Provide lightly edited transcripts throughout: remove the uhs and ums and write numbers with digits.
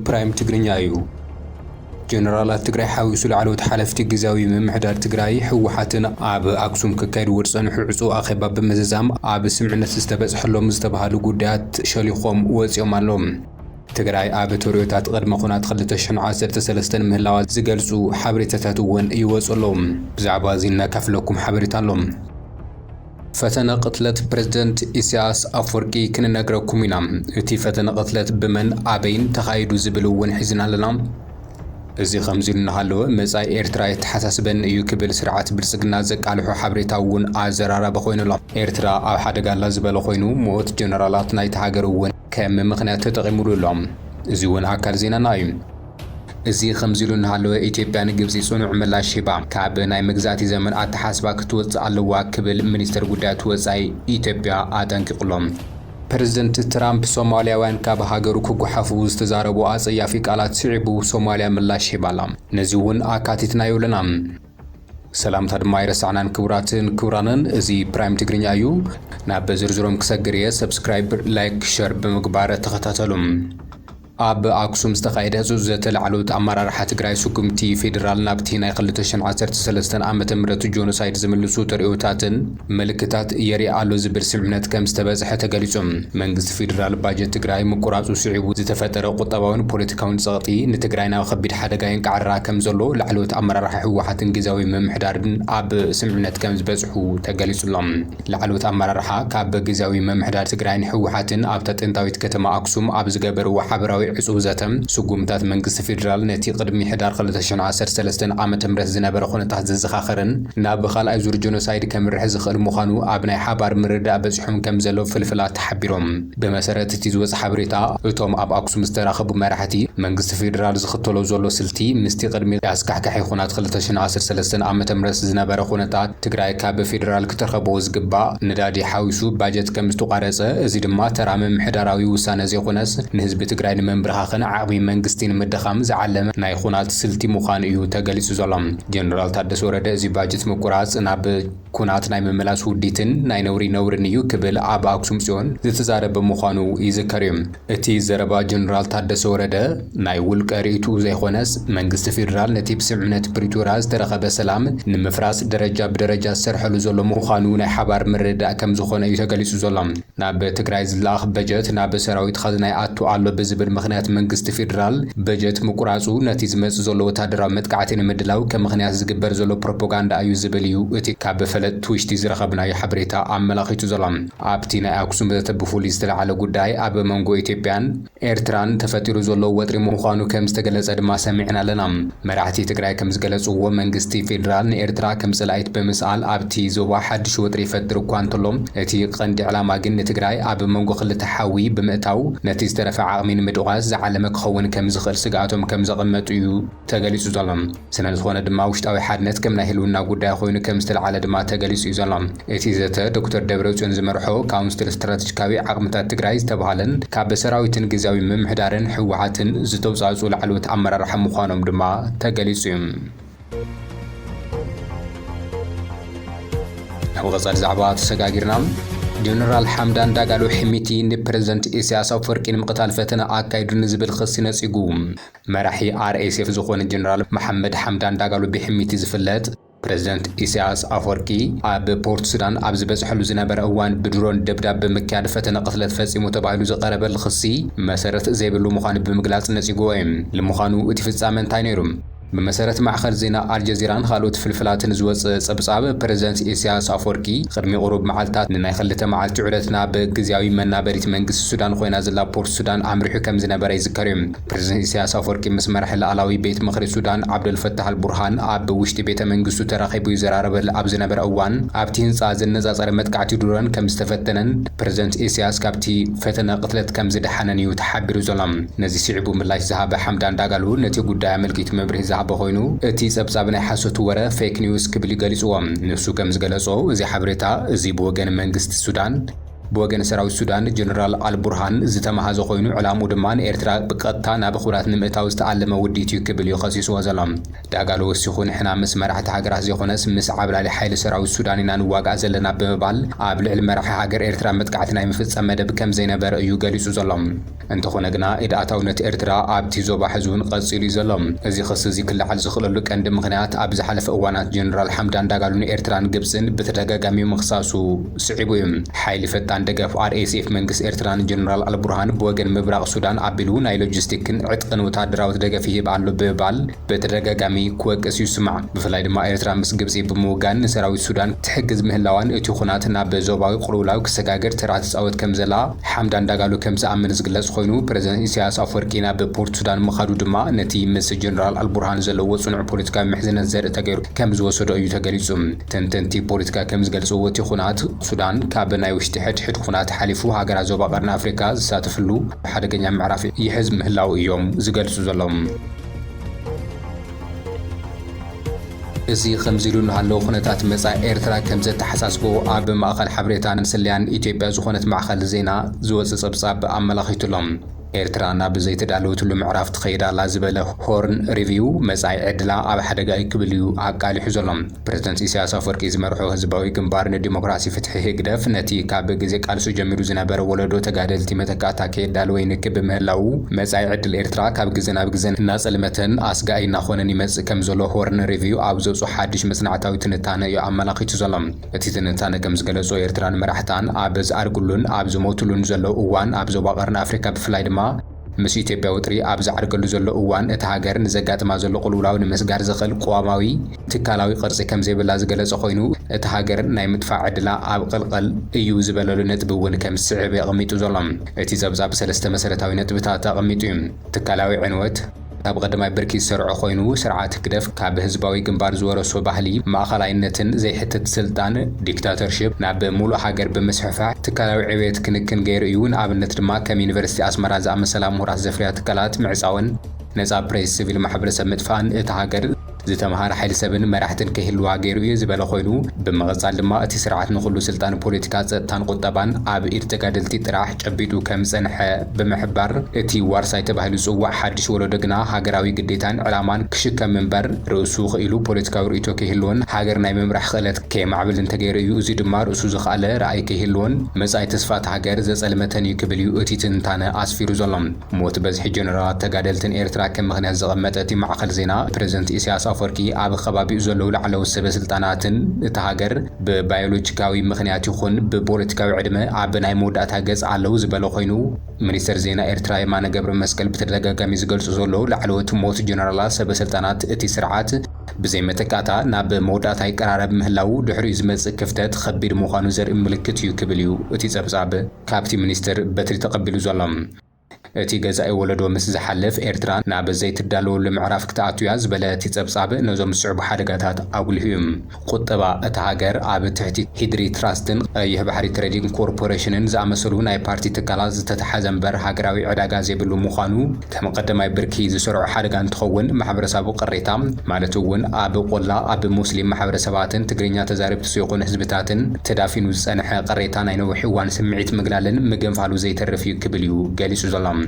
برايم تجرينيايو جنرالات تግራይ ሓዊሱ ለዓለውት ሓለፍቲ ግዛዊ ምምሕዳር ትግራይ ሕወሓትን ኣብ ኣክሱም ክካይድ ወርፀን ሕዑፁ ኣኼባ ብምዝዛም ኣብ ስምዕነት ዝተበፅሐሎም ዝተባሃሉ ጉዳያት ሸሊኾም ወፂኦም ኣሎም። ትግራይ ኣብ ቶርዮታት ቅድመ ኩናት 2013 ምህላዋ ዝገልጹ ሓበሬታታት እውን ይወጽሎም። ብዛዕባ እዚ ነካፍለኩም ሓበሬታ ኣሎም። ፈተነ ቅትለት ፕሬዝደንት ኢሳያስ አፈወርቂ ክንነግረኩም ኢና። እቲ ፈተነ ቅትለት ብመን ኣበይን ተኻይዱ ዝብል እውን ሒዝና ኣለና። እዚ ከምዚ እናሃለወ መጻኢ ኤርትራ የተሓሳስበን እዩ ክብል ስርዓት ብልጽግና ዘቃልሑ ሓበሬታ እውን ኣዘራረበ ኮይኑሎ። ኤርትራ ኣብ ሓደጋ ኣላ ዝበለ ኮይኑ ሞት ጀነራላት ናይቲ ሃገር እውን ከም ምኽንያት ተጠቒሙሎም። እዚ እውን ኣካል ዜናና እዩ። እዚ ከምዚ እናሃለወ ኢትዮጵያ ንግብፂ ጽኑዕ ምላሽ ሂባ ካብ ናይ መግዛእቲ ዘመን ኣተሓስባ ክትወፅእ ኣለዋ ክብል ሚኒስትር ጉዳያት ወጻኢ ኢትዮጵያ ኣጠንቂቑሎም። ፕሬዝደንት ትራምፕ ሶማሊያውያን ካብ ሃገሩ ክጓሓፉ ዝተዛረቡ ኣጸያፊ ቃላት ስዒቡ ሶማሊያ ምላሽ ሂባላ። ነዚ እውን ኣካቲትና ይብለና። ሰላምታ ድማ ይረሳዕናን ክቡራንን እዚ ፕራይም ትግርኛ እዩ። ናብ ዝርዝሮም ክሰግር እየ። ሰብስክራይብ፣ ላይክ፣ ሸር ብምግባር ተኸታተሉም። ኣብ ኣክሱም ዝተኻየደ ዝተለዓሉት ኣመራርሓ ትግራይ ስጉምቲ ፌደራል ናብቲ ናይ 2013 ዓመተ ምህረት ጆኖሳይድ ዝምልሱ ተርእዮታትን ምልክታት የርኢ ኣሎ ዝብል ስምምነት ከም ዝተበጽሐ ተገሊጹ። መንግስቲ ፌደራል ባጀት ትግራይ ምቁራጹ ስዒቡ ዝተፈጠረ ቁጠባውን ፖለቲካውን ጸቕጢ ንትግራይ ናብ ከቢድ ሓደጋ የንቃዕራ ከም ዘሎ ላዕለዎት ኣመራርሓ ሕወሓትን ግዛዊ ምምሕዳርን ኣብ ስምምነት ከም ዝበጽሑ ተገሊጹሎም። ላዕለዎት ኣመራርሓ ካብ ግዛዊ ምምሕዳር ትግራይን ሕወሓትን ኣብታ ጥንታዊት ከተማ ኣክሱም ኣብ ዝገበርዎ ሓበራዊ ዕጹብ ዘተም ስጉምታት መንግስቲ ፌደራል ነቲ ቅድሚ ሕዳር 2013 ዓመተ ምህረት ዝነበረ ኩነታት ዘዘኻኽርን ናብ ካልኣይ ዙር ጆኖሳይድ ከምርሕ ዝኽእል ምዃኑ ኣብ ናይ ሓባር ምርዳእ በፂሖም ከም ዘሎ ፍልፍላት ተሓቢሮም። ብመሰረት እቲ ዝወጽእ ሓበሬታ እቶም ኣብ ኣክሱም ዝተራኸቡ መራሕቲ መንግስቲ ፌደራል ዝኽተሎ ዘሎ ስልቲ ምስቲ ቅድሚ ኣስካሕካሒ ኩናት 2013 ዓመተ ምህረት ዝነበረ ኩነታት ትግራይ ካብ ፌደራል ክትረኸቦ ዝግባእ ነዳዲ ሓዊሱ ባጀት ከም ዝተቋረጸ፣ እዚ ድማ ተራ ምምሕዳራዊ ውሳነ ዘይኮነስ ንህዝቢ ትግራይ ምብራኻን ዓቕሚ መንግስቲ ንምድኻም ዝዓለመ ናይ ኩናት ስልቲ ምዃኑ እዩ ተገሊጹ ዘሎ። ጀነራል ታደሰ ወረደ እዚ ባጀት ምቁራጽ ናብ ኩናት ናይ ምምላስ ውዲትን ናይ ነውርን እዩ ክብል ኣብ ኣክሱም ጽዮን ዝተዛረበ ምዃኑ ይዝከር እዩ። እቲ ዘረባ ጀነራል ታደሰ ወረደ ናይ ውልቀ ርእይቱ ዘይኮነስ መንግስቲ ፌደራል ነቲ ብስምምነት ፕሪቶሪያ ዝተረኸበ ሰላም ንምፍራስ ደረጃ ብደረጃ ዝሰርሐሉ ዘሎ ምዃኑ ናይ ሓባር ምርዳእ ከም ዝኾነ እዩ ተገሊጹ ዘሎ። ናብ ትግራይ ዝለኣኽ በጀት ናብ ሰራዊት ኻዝናይ ኣቱ ኣሎ ብዝብል ምኽንያት መንግስቲ ፌደራል በጀት ምቁራጹ ነቲ ዝመጽእ ዘሎ ወታደራዊ መጥቃዕቲ ንምድላው ከም ምኽንያት ዝግበር ዘሎ ፕሮፓጋንዳ እዩ ዝብል እዩ እቲ ካብ ፈለጥ ትውሽቲ ዝረኸብናዮ ሓበሬታ ኣመላኺቱ ዘሎ። ኣብቲ ናይ ኣክሱም ብፍሉይ ዝተለዓለ ጉዳይ ኣብ መንጎ ኢትዮጵያን ኤርትራን ተፈጢሩ ዘሎ ወጥሪ ምዃኑ ከም ዝተገለጸ ድማ ሰሚዕና ኣለና። መራሕቲ ትግራይ ከም ዝገለጽዎ መንግስቲ ፌደራል ንኤርትራ ከም ጽላኢት ብምስኣል ኣብቲ ዞባ ሓድሽ ወጥሪ ይፈጥር እኳ እንተሎ እቲ ቀንዲ ዕላማ ግን ንትግራይ ኣብ መንጎ ክልተ ሓዊ ብምእታው ነቲ ዝተረፈ ዓቕሚ ንምድቓስ ዝዓለመ ክኸውን ከም ዝኽእል ስጋኣቶም ከም ዘቐመጡ እዩ ተገሊጹ ዘሎ። ስነ ዝኾነ ድማ ውሽጣዊ ሓድነት ከም ናይ ህልውና ጉዳይ ኮይኑ ከም ዝተለዓለ ድማ ተገሊጹ እዩ ዘሎ። እቲ ዘተ ዶክተር ደብረጽዮን ዝመርሖ ካውንስል ስትራቴጂካዊ ዓቕምታት ትግራይ ዝተባሃለን ካብ ሰራዊትን ግዛዊ ምምሕዳርን ሕወሓትን ዝተውጻጹ ላዕለዎት ኣመራርሓ ምዃኖም ድማ ተገሊጹ እዩ። ወቀጻል ዛዕባ ተሰጋጊርና ጀነራል ሓምዳን ዳጋሎ ሕሚቲ ንፕሬዝደንት ኢሳያስ አፈወርቂ ንምቕታል ፈተነ ኣካይዱ ንዝብል ክሲ ነጺጉ። መራሒ RSF ዝኾነ ጀነራል መሐመድ ሓምዳን ዳጋሎ ብሕሚቲ ዝፍለጥ ፕሬዝደንት ኢሳያስ አፈወርቂ ኣብ ፖርት ሱዳን ኣብ ዝበጽሐሉ ዝነበረ እዋን ብድሮን ደብዳቤ ምክያድ ፈተነ ቅትለት ፈጺሙ ተባሂሉ ዝቐረበ ክሲ መሰረት ዘይብሉ ምዃኑ ብምግላጽ ነጺጉ እዩ። ንምዃኑ እቲ ፍጻመ እንታይ ነይሩ? بمسارة معخل زينا الجزيران خالوت فلفلاتن زوز صبصاب بريزيدنت إسياس أفوركي قدمي قروب معلتات نناي خلته معلت عرتنا بجزاوي منابريت منجس السودان خوينا زلا بورت السودان عمرو حكم زنا بري ذكريم بريزيدنت إسياس أفوركي مسمر حل علاوي بيت مخرج السودان عبد الفتاح البرهان أب وشت بيت منجس تراخيب يزرار أب زنا بر أوان أبتين سازن نزار متقعتي دوران كم استفتنن بريزيدنت إسياس كابتي فتنا قتلت كم زد حنني وتحبر زلام نزي سعبو من لاش ذهب حمدان داغالو نتي قدام ملكيت مبره بخوينو اتي سبسابنا حسوت ورا فيك نيوز كبلي غاليصوم نسو كم زغلصو زي حبريتا زي بوغن منግስት السودان بوغن سراوي السودان جنرال البرهان زتمحاز خوينو علامو دمان إرترا بقطة نابخورات نمئتاو استعلم وديتيو كبل يخصيصو وزلام داقالو وسيخون حنا مس مرحة هاجر زيخونس مس عبلالي حيل سراوي السوداني نواقع زلنا بمبال عبل المرحة هاجر إرترا متقعتنا يمفز أمد بكم زينبر أيو قاليسو زلام انت خونقنا إدعاتاو نت إرترا عبتي زوبا حزون قصيلي زلام ازي خص زي كل حال زخلو لك عند مغنيات عبز حلف اوانات جنرال حمدان داقالون إرتران قبسن بتدقاقامي مخصاصو سعيبويم حيلي فتان دقاف RSF منقس إرتران جنرال البرهان بوغن مبراق السودان عبلو ناي لوجستيكن عتقن وتادراو تدقافيه بعلو ببال بتدقاقامي كوكس يسمع بفلايد ما إرتران مس قبسي بموغان سراوي السودان تحقز مهلاوان اتو خوناتنا بزوباوي قلولاو كسقاقر تراتس اوت كمزلا حمدان داقالو كمزا امن زقلس خوينو بريزيدنت إسياس أفوركينا ببورت سودان مخادو دما نتي مس جنرال البرهان زلو صنع بوليتيكا محزنة زر تغير كم زوسدو ايو تغليصم تنتنتي بوليتيكا كم زغلصو وتي خونات سودان كابناي وشتي حد خونات حليفو هاجر زوبا قرن افريكا زساتفلو حدقኛ معرف يحزم مهلاو ايوم زغلصو زلوم ازي خمزيلون هالو خونتات مصا إرترا كم زتحساسبو اب ماخل حبريتان سليان إثيوبيا زخونت معخل زينا زوص صبصاب املاخيتلهم إرترانا بزيت دالوت لمعرف تخيدا لازبله هورن ريفيو مساي عدلا اب حدقا يكبليو عقال حزلهم بريزيدنت إسياس أفوركي زمرحو هزباوي جنبارن ديمقراسي فتحي هيقدف نتي كاب غزي قالسو جميرو زنبر ولدو تغادلتي متكاتا كيدال وينك بمهلاو مساي عدل إرترا كاب غزنا بغزن الناس المتن اسغاينا خونني مز كمزلو هورن ريفيو ابزو حادش مسنعتاوي تنتانه يو املاخي تزلم اتي تنتانه كمز غلصو إرتران مرحتان ابز ارغلون ابزو موتلون زلو اوان ابزو باقرن افريكا بفلايدما مس إثيوبيا وطري أبز عرقلو زلو اوان اتهاجر نزقات ما زلو قلولاو نمسغار زخل قواماوي تكالاوي قرصي كم زي بلا زغلص خوينو اتهاجر ناي مدفع عدلا اب قلقل ايو زبللو نتبون كم صعب يقميتو زلم اتي زبزاب سلسته مسرتاوي نتبتا تقميتو تكالاوي عنوت اب قدماي بركي سرع خوينو سرعات كدف كاب حزباوي جنبار زورسو بحلي ماخلاينتن زي حته سلطان ديكتاتورشيب ناب مولو هاجر بمسحفع تكالاوي عبيت كنكن غير يون ابنت دما كم يونيفرسيتي اسمرا زعم سلام وراس زفريات تكالات معصاون نزا بريس سيفيل محبرسب مدفان اتهاجر زتمهار حيل سبن مرحتن كهلوا غيرو زبل خوينو بمغصال دما اتي سرعات نخلو سلطان بوليتيكا صتان قطبان اب ارتقادلتي طراح چبيتو كم صنح بمحبر اتي وارساي تبهلو صوا حدش ولودغنا هاغراوي قديتان علامان كشكم منبر رؤسو خيلو بوليتيكاو ريتو كهلون هاغر ناي ممرح خلت كيمعبل انتغيريو زي دما رؤسو زخاله راي كهلون مصاي تسفات هاغر زصلمتن يكبليو اتي تنتانه اسفيرو زلم موت بزح جنرال تغادلتن ايرترا كم مغنيات زغمتتي معخل زينا بريزيدنت إسياس أفوركي اب خبابي زلو لعلو سبسلطاناتن تهاجر ببيولوجيكاوي مخنيات يخون ببوليتيكاوي عدمه اب ناي مودات هاجز علو زبلو خوينو منستر زينا إرترا يمانه قبر مسكل بتدغاغامي زغلص زلو لعلو موت جنرال سبسلطانات اتي سرعات بزي متكاتا ناب مودات يقرارب مهلاو دحري زمص كفتت خبير مخانو زر ملكت يكبليو اتي صبصاب كابتي منستر بتري تقبلو زلم اتي غزاي ولدو مس زحلف إرترا ناب زيت دالو لمعراف كتاعتو ياز بلاتي صبصاب نزوم صعب حدغاتات اغلهم قطبا اتهاجر اب تحتي هيدري تراستن يهبحري تريدينج كوربوريشنن زامسلو ناي بارتي تكالاز تتحزنبر هاجراوي عداغا زيبلو مخانو تمقدماي بركي زسرع حدغان تخون محبرسابو قريتام مالتون اب قلا اب مسلم محبرسباتن تغرينيا تزارب تسيقون حزبتاتن تدافينو صنح قريتان اينو حوان سمعيت مغلالن مغنفالو زيترفيو كبليو غاليسو زلام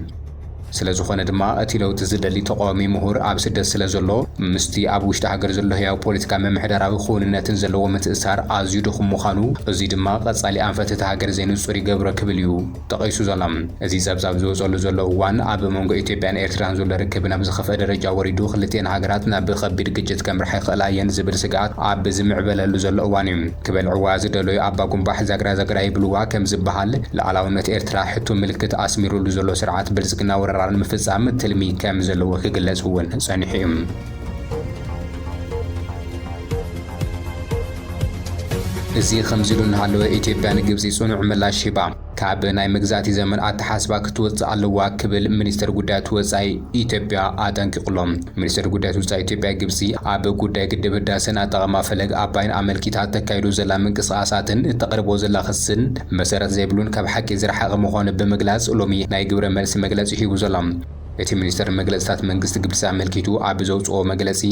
ስለዝኾነ ድማ እቲ ለውጢ ዝደሊ ተቃዋሚ ምሁር ኣብ ስደት ስለዘሎ ምስቲ ኣብ ውሽጢ ሃገር ዘሎ ህያው ፖለቲካ መምሕደራዊ ክውንነትን ዘለዎ ምትእሳር ኣዝዩ ድኹም ምዃኑ እዚ ድማ ቀጻሊ ኣንፈት እቲ ሃገር ዘይንጹር ይገብሮ ክብል እዩ ተቐይሱ ዘሎም እዚ ጸብጻብ ዝወጸሉ ዘሎ እዋን ኣብ መንጎ ኢትዮጵያን ኤርትራን ዘሎ ርክብ ናብ ዝኸፍአ ደረጃ ወሪዱ ክልቲአን ሃገራት ናብ ከቢድ ግጭት ከምርሓ ይኽእላ እየን ዝብል ስጋት ኣብ ዝምዕበለሉ ዘሎ እዋን እዩ ክበልዕዋ ዝደለዩ ኣባ ጉንባሕ ዛግራ ይብልዋ ከም ዝበሃል ላዕላውነት ኤርትራ ሕቱ ምልክት ኣስሚሩሉ ዘሎ ስርዓት ብልጽግና ወረራ مفصام تلمي كام زلو كغلص هون صنيحيم ازي خمزلون هالو ኢትዮጵያን ግብጽ ጽኑዕ ምላሽ ሂባ ካብ ናይ መግዛቲ ዘመን ኣተሓስባ ክትወጽእ ኣለዋ ክብል ሚኒስተር ጉዳያት ወጻኢ ኢትዮጵያ ኣጠንቂቕሎም ሚኒስተር ጉዳያት ወጻኢ ኢትዮጵያ ግብጽ ኣብ ጉዳይ ግድብ ህዳሴን ኣጠቓቕማ ፈለግ ኣባይን ኣመልኪታ ተካይዱ ዘላ ምንቅስቓሳትን ተቕርቦ ዘላ ክስን መሰረት ዘይብሉን ካብ ሓቂ ዝረሓቐ ምዃኑ ብምግላጽ ሎሚ ናይ ግብረ መልሲ መግለጺ ሂቡ ዘሎም እቲ ሚኒስተር መግለጽታት መንግስቲ ግብጽ ኣመልኪቱ ኣብ ዘውጽኦ መግለጺ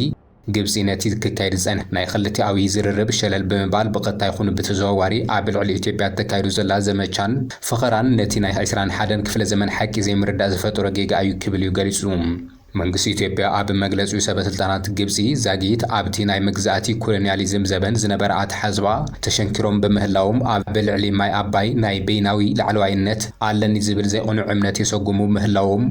ግብፂ ነቲ ክካይድ ዝጸንሐ ናይ ክልቲኣዊ ዝርርብ ሸለል ብምባል ብቐጥታ ይኹን ብተዘዋዋሪ ኣብ ልዕሊ ኢትዮጵያ ተካይዱ ዘላ ዘመቻን ፍኸራን ነቲ ናይ 21 ክፍለ ዘመን ሓቂ ዘይምርዳእ ዝፈጠሮ ጌጋ እዩ ክብል እዩ ገሊጹ። መንግስቲ ኢትዮጵያ ኣብ መግለጺኡ ሰበስልጣናት ግብፂ ዛጊት ኣብቲ ናይ መግዛእቲ ኮሎኒያሊዝም ዘበን ዝነበረ ኣተሓዝባ ተሸንኪሮም ብምህላዎም ኣብ ልዕሊ ማይ ኣባይ ናይ በይናዊ ላዕለዋይነት ኣለኒ ዝብል ዘይቕኑዕ እምነት የሰጉሙ ምህላዎም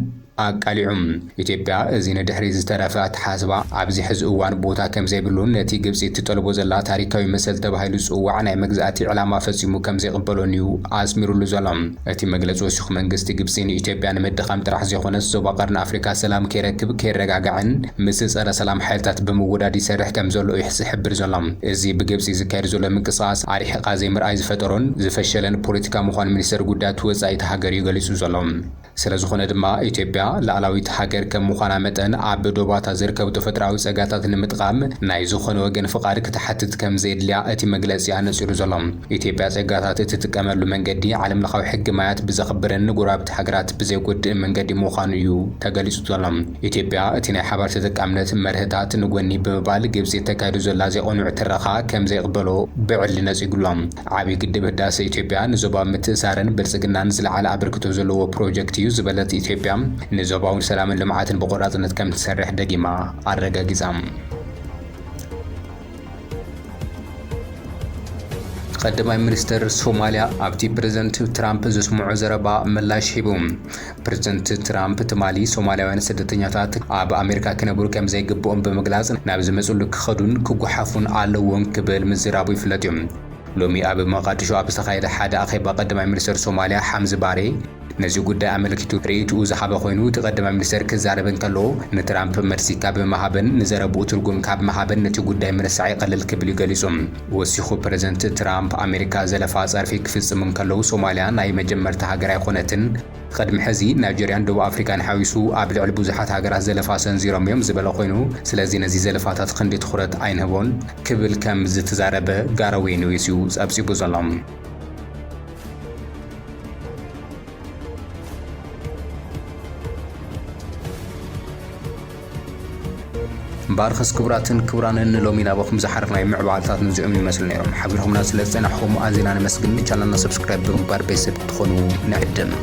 ኣቃሊዑም። ኢትዮጵያ እዚ ንድሕሪ ዝተረፈ ኣተሓዝባ ኣብዚ ሕዚ እዋን ቦታ ከም ዘይብሉን ነቲ ግብፂ እትጠልቦ ዘላ ታሪካዊ መሰል ተባሂሉ ዝጽዋዕ ናይ መግዛእቲ ዕላማ ፈጺሙ ከም ዘይቕበሎን እዩ ኣስሚሩሉ ዘሎ። እቲ መግለፂ ወሲኹ መንግስቲ ግብፂ ንኢትዮጵያ ንምድኻም ጥራሕ ዘይኮነስ ዞባ ቀርኒ ኣፍሪካ ሰላም ከይረክብ ከይረጋግዕን ምስ ጸረ ሰላም ሓይልታት ብምውዳድ ይሰርሕ ከም ዘሎ እዩ ዝሕብር ዘሎ። እዚ ብግብፂ ዝካየድ ዘሎ ምንቅስቓስ ኣሪሕቓ ዘይምርኣይ ዝፈጠሮን ዝፈሸለን ፖለቲካ ምዃኑ ሚኒስተር ጉዳያት ወጻኢት ሃገር እዩ ገሊጹ ዘሎ። ስለዝኾነ ድማ ኢትዮጵያ ላዕላዊት ሃገር ከም ምዃና መጠን ኣብ ዶባታ ዝርከቡ ተፈጥሮኣዊ ጸጋታት ንምጥቃም ናይ ዝኾነ ወገን ፍቓድ ክትሓትት ከም ዘድልያ እቲ መግለጺ ኣነጺሩ ዘሎ። ኢትዮጵያ ጸጋታት እትጥቀመሉ መንገዲ ዓለም ለኻዊ ሕጊ ማያት ብዘኽብርን ጎረባብቲ ሃገራት ብዘይጎድእ መንገዲ ምዃኑ እዩ ተገሊጹ ዘሎ። ኢትዮጵያ እቲ ናይ ሓባር ተጠቃምነት መርህታት ንጎኒ ብምባል ግብፂ ተካይዱ ዘላ ዘይቕኑዕ ትረኻ ከም ዘይቕበሎ ብዕሊ ነጺጉሎ። ዓብዪ ግድብ ህዳሴ ኢትዮጵያ ንዞባ ምትእሳርን ብልጽግናን ዝለዓለ ኣበርክቶ ዘለዎ ፕሮጀክት እዩ ዝበለት ኢትዮጵያ ንዞባውን ሰላምን ልምዓትን ብቆራጽነት ከም ትሰርሕ ደጊማ ኣረጋጊጻ። ቀዳማይ ሚኒስትር ሶማሊያ ኣብቲ ፕሬዝደንት ትራምፕ ዘስምዖ ዘረባ ምላሽ ሂቡ። ፕሬዝደንት ትራምፕ ትማሊ ሶማልያውያን ስደተኛታት ኣብ ኣሜሪካ ክነብሩ ከም ዘይግብኦም ብምግላጽ ናብ ዝመጹሉ ክኸዱን ክጓሓፉን ኣለዎም ክብል ምዝራቡ ይፍለጥ እዩ። ሎሚ ኣብ መቃዲሾ ኣብ ዝተኻየደ ሓደ ኣኼባ ቀዳማይ ሚኒስትር ሶማልያ ሓምዚ ባሬ ነዚ ጉዳይ ኣመልኪቱ ርእይትኡ ዝሃበ ኮይኑ እቲ ቀዳማይ ሚኒስትር ክዛረብ እንከሎ ንትራምፕ መልሲ ካብ ምሃብን ንዘረብኡ ትርጉም ካብ ምሃብን ነቲ ጉዳይ ምርሳዕ ይቐልል ክብል እዩ ገሊጹ። ወሲኹ ፕሬዝደንት ትራምፕ ኣሜሪካ ዘለፋ ጸርፊ ክፍጽም እንከለዉ ሶማልያ ናይ መጀመርታ ሃገር ኣይኮነትን፣ ቅድሚ ሕዚ ናይጀርያን ደቡብ ኣፍሪካን ሓዊሱ ኣብ ልዕሊ ብዙሓት ሃገራት ዘለፋ ሰንዚሮም እዮም ዝበለ ኮይኑ ስለዚ ነዚ ዘለፋታት ክንዲ ትኹረት ኣይንህቦን ክብል ከም ዝተዛረበ ጋራዌይኑ እዩ ጸብጺቡ ዘሎ። ባርኸስ ክቡራትን ክቡራንን ሎሚ ናበኹም ዝሓረፍና ምዕባልታት ንዚኦም ይመስሉ ነይሮም። ሓቢርኹምና ስለ ዝጸናሕኹም ኣዝና ነመስግን። ቻናልና ሰብስክራይብ ብምግባር ቤተሰብ ትኾኑ ንዕድም።